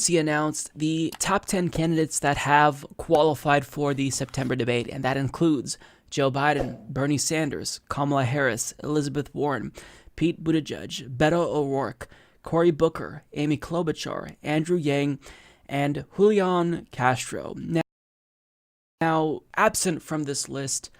DNC announced the top 10 candidates that have qualified for the September debate, and that includes Joe Biden, Bernie Sanders, Kamala Harris, Elizabeth Warren, Pete Buttigieg, Beto O'Rourke, Cory Booker, Amy Klobuchar, Andrew Yang, and Julian Castro. Now, absent from this list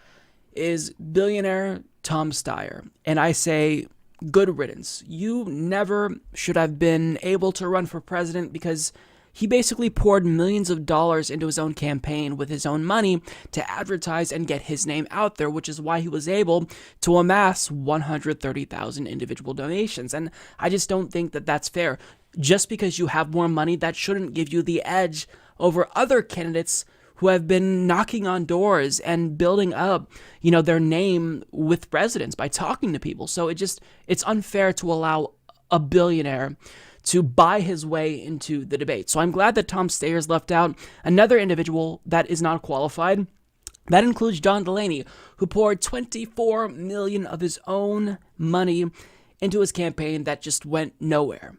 is billionaire Tom Steyer, and I say, good riddance. You never should have been able to run for president because he basically poured millions of dollars into his own campaign with his own money to advertise and get his name out there, which is why he was able to amass 130,000 individual donations. And I just don't think that that's fair. Just because you have more money, that shouldn't give you the edge over other candidates who have been knocking on doors and building up, their name with residents by talking to people. So it's unfair to allow a billionaire to buy his way into the debate. So I'm glad that Tom Steyer's left out. Another individual that is not qualified, that includes John Delaney, who poured $24 million of his own money into his campaign that just went nowhere.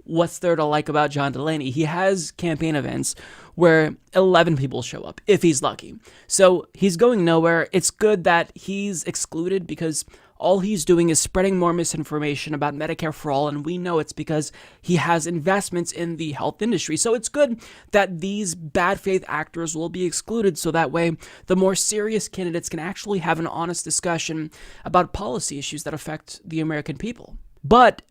What's there to like about John Delaney? He has campaign events where 11 people show up, if he's lucky. So he's going nowhere. It's good that he's excluded because all he's doing is spreading more misinformation about Medicare for all, and we know it's because he has investments in the health industry. So it's good that these bad faith actors will be excluded, so that way the more serious candidates can actually have an honest discussion about policy issues that affect the American people. But,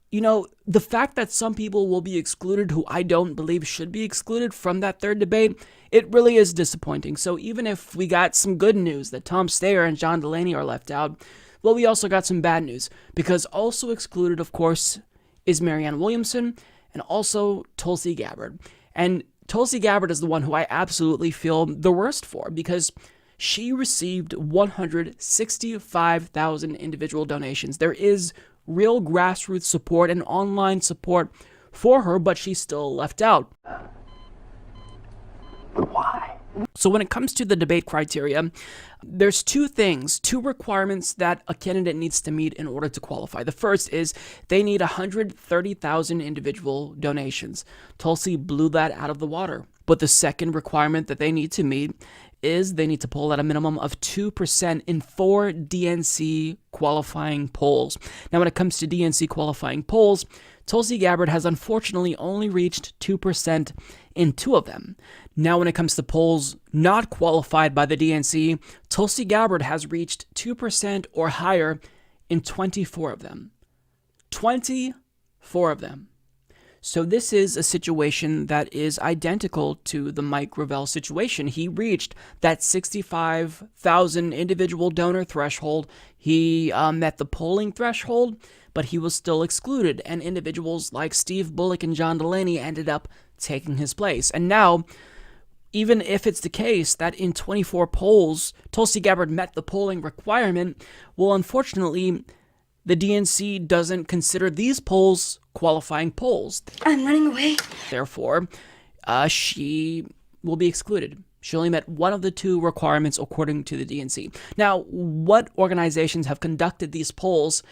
the fact that some people will be excluded who I don't believe should be excluded from that third debate, it really is disappointing. So even if we got some good news that Tom Steyer and John Delaney are left out, well, we also got some bad news, because also excluded, of course, is Marianne Williamson and also Tulsi Gabbard. And Tulsi Gabbard is the one who I absolutely feel the worst for, because she received 165,000 individual donations. There is real grassroots support and online support for her, but she's still left out. Why? So when it comes to the debate criteria, there's two requirements that a candidate needs to meet in order to qualify. The first is they need 130,000 individual donations. Tulsi blew that out of the water. But the second requirement that they need to meet is they need to poll at a minimum of 2% in 4 DNC qualifying polls. Now, when it comes to DNC qualifying polls, Tulsi Gabbard has unfortunately only reached 2% in 2 of them. Now, when it comes to polls not qualified by the DNC, Tulsi Gabbard has reached 2% or higher in 24 of them. 24 of them. So this is a situation that is identical to the Mike Gravel situation. He reached that 65,000 individual donor threshold. He met the polling threshold, but he was still excluded. And individuals like Steve Bullock and John Delaney ended up taking his place. And now, even if it's the case that in 24 polls, Tulsi Gabbard met the polling requirement, well, unfortunately, the DNC doesn't consider these polls qualifying polls. I'm running away. Therefore, she will be excluded. She only met one of the 2 requirements according to the DNC. Now, what organizations have conducted these polls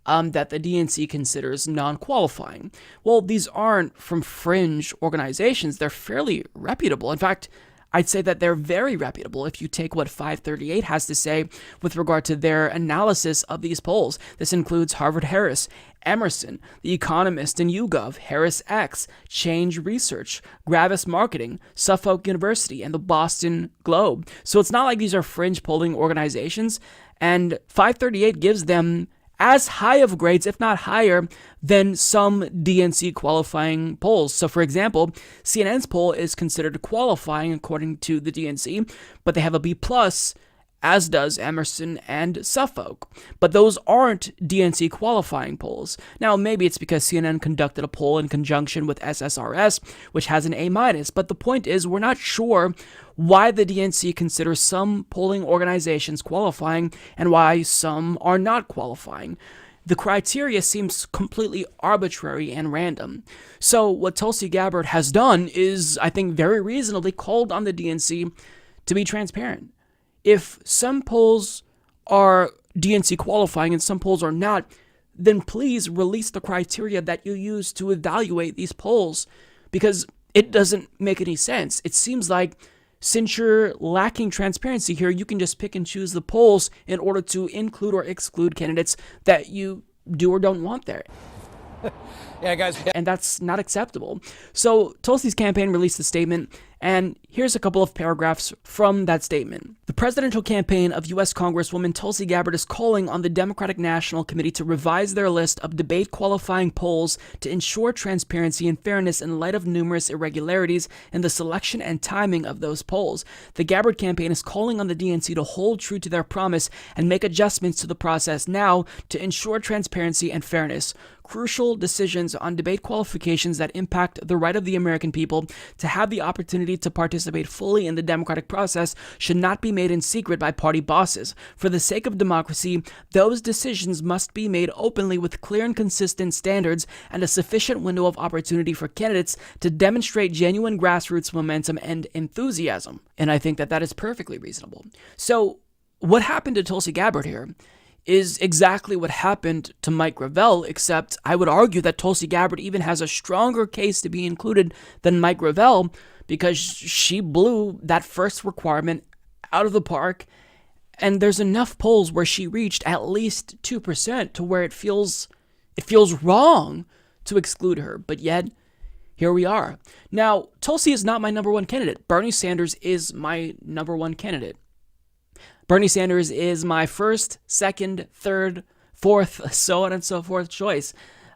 that the DNC considers non-qualifying? Well, these aren't from fringe organizations. They're fairly reputable. In fact, I'd say that they're very reputable if you take what 538 has to say with regard to their analysis of these polls. This includes Harvard-Harris, Emerson, The Economist and YouGov, HarrisX, Change Research, Gravis Marketing, Suffolk University, and the Boston Globe. So it's not like these are fringe polling organizations, and 538 gives them as high of grades, if not higher, than some DNC qualifying polls. So, for example, CNN's poll is considered qualifying according to the DNC, but they have a B+, as does Emerson and Suffolk. But those aren't DNC qualifying polls. Now, maybe it's because CNN conducted a poll in conjunction with SSRS, which has an A-, but the point is we're not sure why the DNC considers some polling organizations qualifying and why some are not qualifying. The criteria seems completely arbitrary and random. So what Tulsi Gabbard has done is, I think, very reasonably called on the DNC to be transparent. If some polls are DNC qualifying and some polls are not, then please release the criteria that you use to evaluate these polls. Because it doesn't make any sense. It seems like since you're lacking transparency here, you can just pick and choose the polls in order to include or exclude candidates that you do or don't want there. Yeah, guys. And that's not acceptable. So Tulsi's campaign released a statement, and here's a couple of paragraphs from that statement. The presidential campaign of U.S. Congresswoman Tulsi Gabbard is calling on the Democratic National Committee to revise their list of debate qualifying polls to ensure transparency and fairness in light of numerous irregularities in the selection and timing of those polls. The Gabbard campaign is calling on the DNC to hold true to their promise and make adjustments to the process now to ensure transparency and fairness. Crucial decisions on debate qualifications that impact the right of the American people to have the opportunity to participate fully in the democratic process should not be made in secret by party bosses. For the sake of democracy, those decisions must be made openly with clear and consistent standards and a sufficient window of opportunity for candidates to demonstrate genuine grassroots momentum and enthusiasm. And I think that that is perfectly reasonable. So what happened to Tulsi Gabbard here is exactly what happened to Mike Gravel, except I would argue that Tulsi Gabbard even has a stronger case to be included than Mike Gravel because she blew that first requirement out of the park, and there's enough polls where she reached at least 2% to where it feels wrong to exclude her, but yet here we are. Now, Tulsi is not my number one candidate. Bernie Sanders is my number one candidate. Bernie Sanders is my first, second, third, fourth, so on and so forth choice.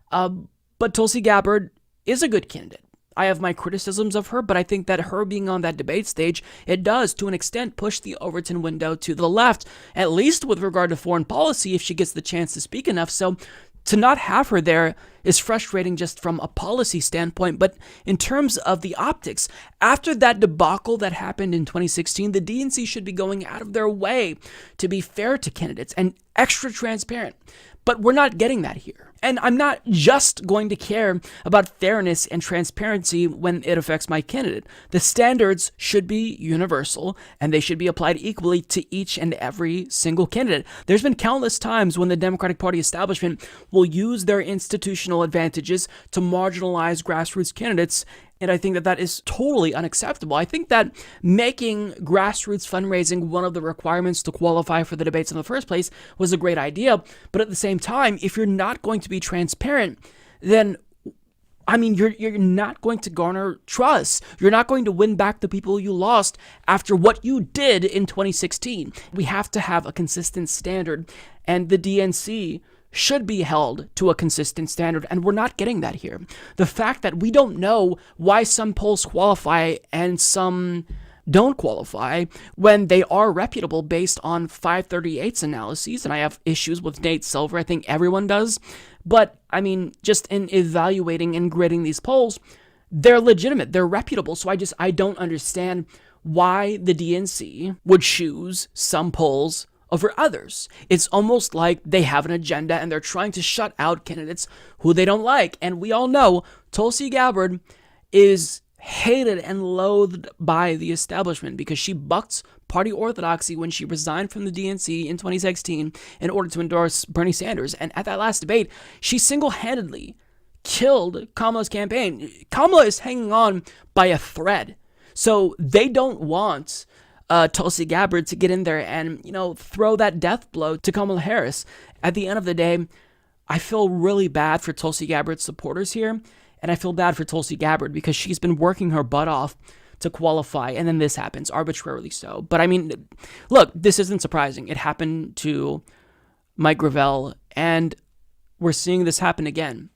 But Tulsi Gabbard is a good candidate. I have my criticisms of her, but I think that her being on that debate stage, it does, to an extent, push the Overton window to the left, at least with regard to foreign policy, if she gets the chance to speak enough. So to not have her there is frustrating just from a policy standpoint, but in terms of the optics, after that debacle that happened in 2016, the DNC should be going out of their way to be fair to candidates and extra transparent. But we're not getting that here. And I'm not just going to care about fairness and transparency when it affects my candidate. The standards should be universal, and they should be applied equally to each and every single candidate. There's been countless times when the Democratic Party establishment will use their institutional advantages to marginalize grassroots candidates, and I think that that is totally unacceptable. I think that making grassroots fundraising one of the requirements to qualify for the debates in the first place was a great idea. But at the same time, if you're not going to be transparent, then you're not going to garner trust. You're not going to win back the people you lost after what you did in 2016. We have to have a consistent standard, and the DNC should be held to a consistent standard, and we're not getting that here. The fact that we don't know why some polls qualify and some don't qualify when they are reputable based on 538's analyses, and I have issues with Nate Silver, I think everyone does, but just in evaluating and grading these polls, they're legitimate, they're reputable, so I don't understand why the DNC would choose some polls over others. It's almost like they have an agenda and they're trying to shut out candidates who they don't like. And we all know Tulsi Gabbard is hated and loathed by the establishment because she bucked party orthodoxy when she resigned from the DNC in 2016 in order to endorse Bernie Sanders. And at that last debate, she single-handedly killed Kamala's campaign. Kamala is hanging on by a thread. So they don't want Tulsi Gabbard to get in there and, throw that death blow to Kamala Harris. At the end of the day, I feel really bad for Tulsi Gabbard's supporters here, and I feel bad for Tulsi Gabbard because she's been working her butt off to qualify, and then this happens, arbitrarily so. But look, this isn't surprising. It happened to Mike Gravel, and we're seeing this happen again.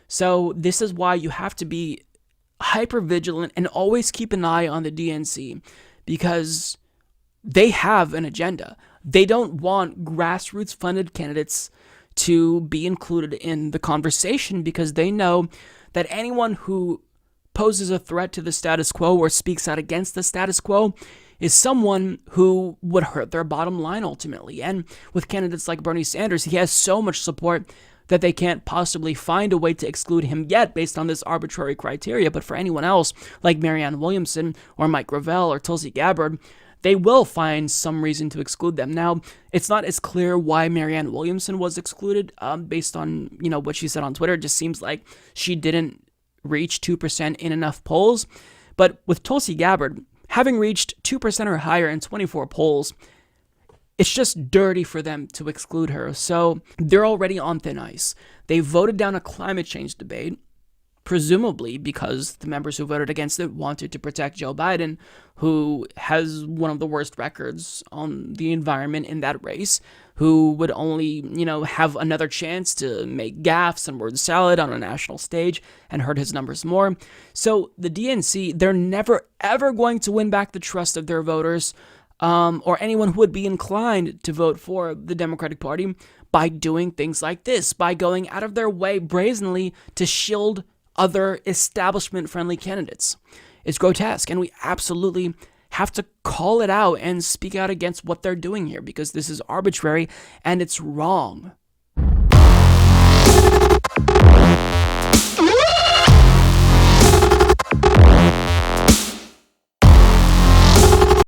So this is why you have to be hyper vigilant and always keep an eye on the DNC, because they have an agenda. They don't want grassroots funded candidates to be included in the conversation because they know that anyone who poses a threat to the status quo or speaks out against the status quo is someone who would hurt their bottom line ultimately. And with candidates like Bernie Sanders, he has so much support that they can't possibly find a way to exclude him yet based on this arbitrary criteria. But for anyone else, like Marianne Williamson or Mike Gravel or Tulsi Gabbard, they will find some reason to exclude them. Now, it's not as clear why Marianne Williamson was excluded based on, what she said on Twitter. It just seems like she didn't reach 2% in enough polls. But with Tulsi Gabbard, having reached 2% or higher in 24 polls, it's just dirty for them to exclude her. So they're already on thin ice. They voted down a climate change debate, presumably because the members who voted against it wanted to protect Joe Biden, who has one of the worst records on the environment in that race, who would only, have another chance to make gaffes and word salad on a national stage and hurt his numbers more. So the DNC, they're never, ever going to win back the trust of their voters, or anyone who would be inclined to vote for the Democratic Party, by doing things like this, by going out of their way brazenly to shield other establishment-friendly candidates. It's grotesque, and we absolutely have to call it out and speak out against what they're doing here, because this is arbitrary and it's wrong.